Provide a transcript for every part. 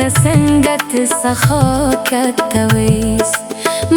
संगत सखा कतवेस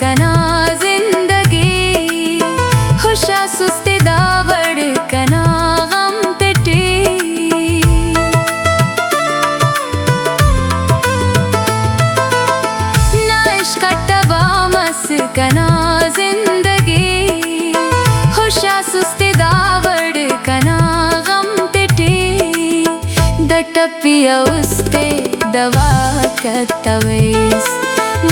कना जिंदगी खुशा सुस्ती दावड़ कना गम पिटी ना इश्क तबा मस कना जिंदगी खुशा सुस्ती दावड़ कना गम पिटी दटपिया उस्ते दवा कतवेस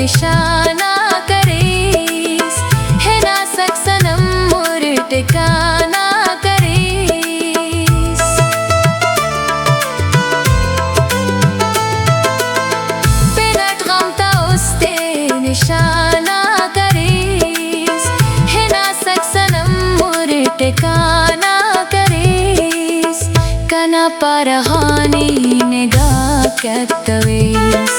निशाना करेस है ना सक सनम मोर टिकाना करेस पेनट गमता उस्ते निशाना करेस है ना सक सनम मोर टिकाना करेस कना परहानी निगाह कतवेस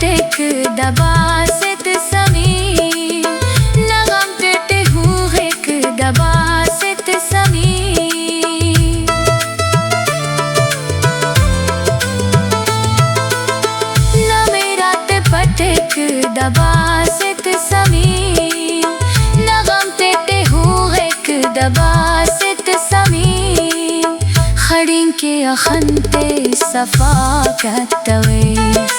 टेक दबा सित समी लगम टेटे हूँ एक दबा सित समी न मेरा ते पटेक दबा सित समी लगम टेटे हूँ एक दबा सित समी खड़िंग के अखंते सफा कतवेस